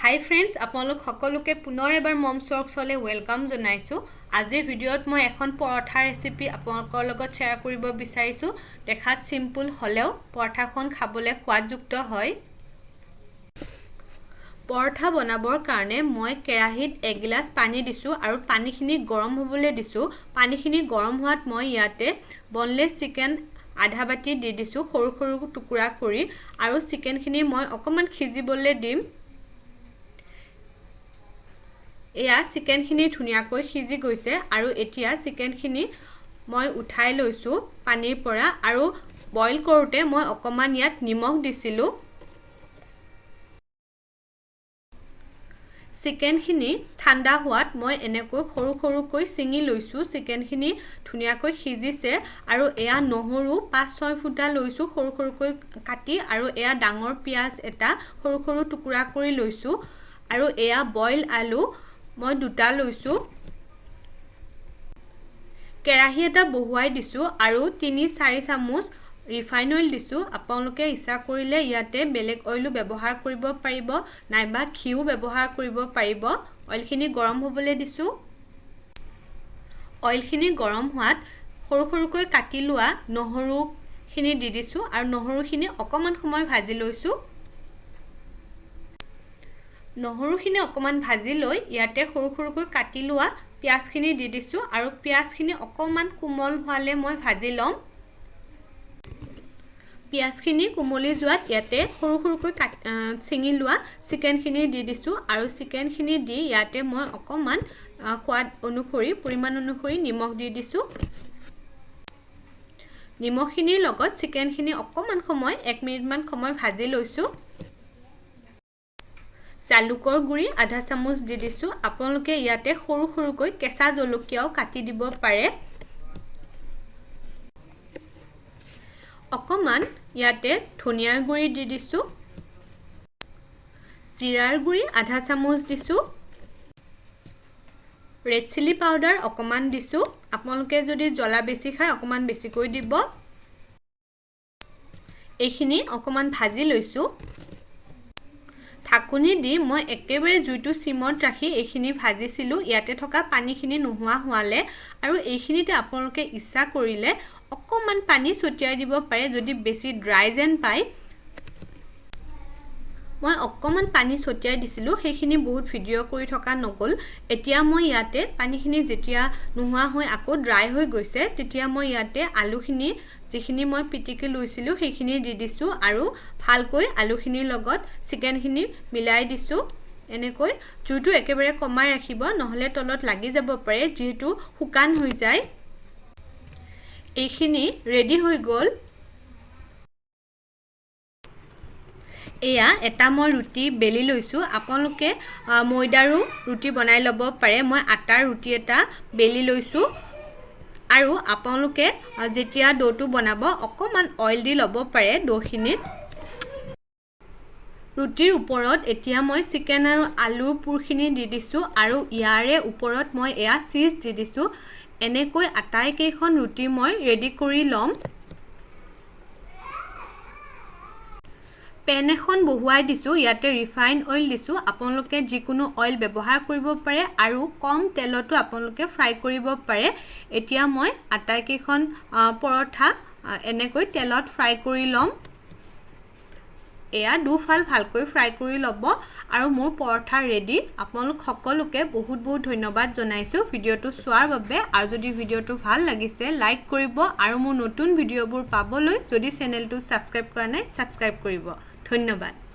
Hi friends आपलोक सकलोके पुनर एबार mums वर्क्सले welcome जनाइছো। आजिर भिडिओत मैं एखन पराठा रेसिपि आपलोকৰ লগত शेयर কৰিব বিচাৰিছো। देखात सिम्पल हलेও पराठाখন खाबले स्वादयुक्त হয়। पराठा बनाবৰ কাৰণে মই কেৰাহীত এক গিলাস পানী দিছো আৰু পানীখিনি গৰম হ'বলৈ দিছো। পানীখিনি গৰম হোৱাত মই ইয়াতে বনলেস চিকেন আধা বাটি দি দিছো সৰু সৰু টুকুৰা কৰি আৰু চিকেনখিনি মই অকমান খিজিবলৈ দিম। এয়া চিকেনখিনি ধুনিয়াকৈ খিজি গৈছে আৰু এতিয়া চিকেনখিনি মই উঠাই লৈছো পানীৰ পৰা আৰু বইল কৰোতে মই অকমান ইয়াত নিমখ দিছিলো। চিকেনখিনি ঠাণ্ডা হোৱাত মই এনেকৈ সৰু সৰুকৈ চিঙি লৈছো। চিকেনখিনি ধুনিয়াকৈ খিজিছে আৰু এয়া নহৰু 5-6 ফুটা লৈছো সৰু সৰুকৈ কাটি আৰু এয়া ডাঙৰ পিয়াজ এটা সৰু সৰু টুকুৰা কৰি লৈছো আৰু এয়া বইল আলু মই দুটা লৈছো। কেৰাহী এটা বহুৱাই দিছো আৰু 3-4 চামুচ ৰিফাইন অইল দিছো। আপোনালোকে ইচ্ছা কৰিলে ইয়াতে বেলেগ অইলো ব্যৱহাৰ কৰিব পাৰিব নাইবা ঘিও ব্যৱহাৰ কৰিব পাৰিব। অইলখিনি গৰম হ'বলৈ দিছো। অইলখিনি গৰম হোৱাত সৰু সৰুকৈ কাটি লোৱা নহৰুখিনি দি দিছো আৰু নহৰুখিনি অকমান সময় ভাজি লৈছো। নহৰুখিনি অকমান ভাজি লৈ ইয়াতে সৰু সৰুকৈ কাটি লোৱা পিয়াজখিনি দি দিছো আৰু পিয়াজখিনি অকমান কোমল হোৱালে মই ভাজি লম। পিয়াজখিনি কোমলি যোৱাত ইয়াতে সৰু সৰুকৈ চিঙি লোৱা চিকেনখিনি দি দিছো আৰু চিকেনখিনি দি ইয়াতে মই অকমান সোৱাদ অনুসৰি পৰিমাণ অনুসৰি নিমখ দি দিছো। নিমখখিনিৰ লগত চিকেনখিনি অকমান সময় 1 মিনিট মান সময় ভাজি লৈছো। জালুকৰ গুৰি আধা চামুচ দি দিছো। আপোনালোকে ইয়াতে সৰু সৰুকৈ কেঁচা জলকীয়াও কাটি দিব পাৰে। অকমান ইয়াতে ধনিয়াৰ গুৰি দি দিছো। জিৰাৰ গুৰি আধা চামুচ দিছো। ৰেড চিলি পাউডাৰ অকমান দিছো। আপোনালোকে যদি জ্বলা বেছি খায় অকমান বেছিকৈ দিব। এইখিনি অকমান ভাজি লৈছো। ঢাকনি দি মই একেবাৰে জুইটো সিমত ৰাখি এইখিনি ভাজিছিলো। ইয়াতে থকা পানীখিনি নোহোৱা হোৱালে আৰু এইখিনিতে আপোনালোকে ইচ্ছা কৰিলে অকমান পানী ছটিয়াই দিব পাৰে যদি বেছি ড্ৰাই যেন পায়। মই অকমান পানী ছটিয়াই দিছিলো সেইখিনি বহুত ভিডিও কৰি থকা নগল। এতিয়া মই ইয়াতে পানীখিনি যেতিয়া নোহোৱা হৈ আকৌ ড্ৰাই হৈ গৈছে তেতিয়া মই ইয়াতে আলুখিনি যিখিনি মই পিটিকি লৈছিলো সেইখিনি দি দিছো আৰু ভালকৈ আলুখিনিৰ লগত চিকেনখিনি মিলাই দিছো। এনেকৈ জুইটো একেবাৰে কমাই ৰাখিব নহলে তলত লাগি যাব পাৰে যেহেতু শুকান হৈ যায়। এইখিনি ৰেডি হৈ গল। এয়া এটা মই ৰুটি বেলি লৈছো। আপোনালোকে ময়দাৰো ৰুটি বনাই ল'ব পাৰে। মই আটাৰ ৰুটি এটা বেলি লৈছো আৰু আপোনালোকে যেতিয়া ডোটো বনাব অকমান অইল দি ল'ব পাৰে ডোখিনিত। ৰুটিৰ ওপৰত এতিয়া মই চিকেন আৰু আলুৰ পুৰখিনি দি দিছো আৰু ইয়াৰে ওপৰত মই এয়া চীজ দি দিছো। এনেকৈ আটাইকেইখন ৰুটি মই ৰেডি কৰি লম। পেন এখন বহুৱাই দিছো। ইয়াতে ৰিফাইন অইল দিছো। আপোনালোকে যিকোনো অইল ব্যৱহাৰ কৰিব পাৰে আৰু কম তেলতো আপোনালোকে ফ্ৰাই কৰিব পাৰে। এতিয়া মই আটাইকেইখন পৰঠা এনেকৈ তেলত ফ্ৰাই কৰি লম। এয়া দুফাল ভালকৈ ফ্ৰাই কৰি ল'ব আৰু মোৰ পৰঠা ৰেডি। আপোনালোক সকলোকে বহুত বহুত ধন্যবাদ জনাইছো ভিডিওটো চোৱাৰ বাবে। আৰু যদি ভিডিওটো ভাল লাগিছে লাইক কৰিব আৰু মোৰ নতুন ভিডিওবোৰ পাবলৈ যদি চেনেলটো সাবস্ক্ৰাইব কৰা নাই সাবস্ক্ৰাইব কৰিব। ধন্যবাদ।